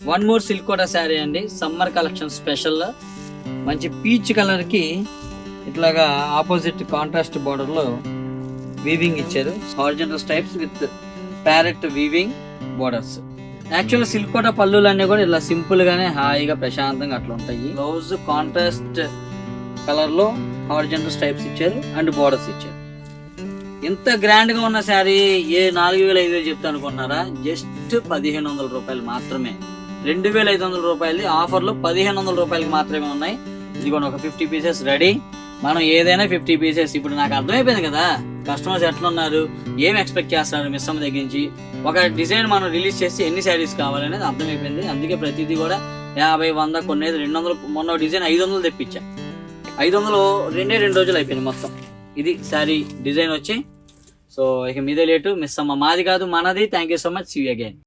One more silk Kota sari అండి, summer collection special. మంచి peach కలర్కి ఇట్లాగా ఆపోజిట్ కాంట్రాస్ట్ బార్డర్లో వీవింగ్ ఇచ్చారు. Horizontal stripes with parrot weaving borders. యాక్చువల్గా సిల్క్ కోటా పళ్ళులు అన్నీ కూడా ఇలా సింపుల్ గానే హాయిగా ప్రశాంతంగా అట్లా ఉంటాయి. బ్లౌజ్ కాంట్రాస్ట్ కలర్ లో హారిజంటల్ స్టైప్స్ ఇచ్చారు అండ్ బార్డర్స్ ఇచ్చారు. ఇంత గ్రాండ్ గా ఉన్న శారీ ఏ 4,500 చెప్తా అనుకుంటున్నారా? జస్ట్ 1,500 రూపాయలు మాత్రమే. 2,500 రూపాయలు ఆఫర్లో 1,500 రూపాయలకి మాత్రమే ఉన్నాయి. ఇది కూడా ఒక 50 పీసెస్ రెడీ. మనం ఏదైనా 50 పీసెస్. ఇప్పుడు నాకు అర్థమైపోయింది కదా కస్టమర్స్ ఎట్లున్నారు, ఏం ఎక్స్పెక్ట్ చేస్తున్నారు మిస్ అమ్మ దగ్గర నుంచి. ఒక డిజైన్ మనం రిలీజ్ చేసి ఎన్ని శారీస్ కావాలనేది అర్థమైపోయింది. అందుకే ప్రతిదీ కూడా 50, 100, కొన్ని 200. మొన్న డిజైన్ 500 తెప్పించా. 500 2 రోజులు అయిపోయింది మొత్తం. ఇది శారీ డిజైన్ వచ్చి. సో ఇక మీదే లేటు, మిస్ అమ్మ మాది కాదు మనది. Thank you so much. See you again.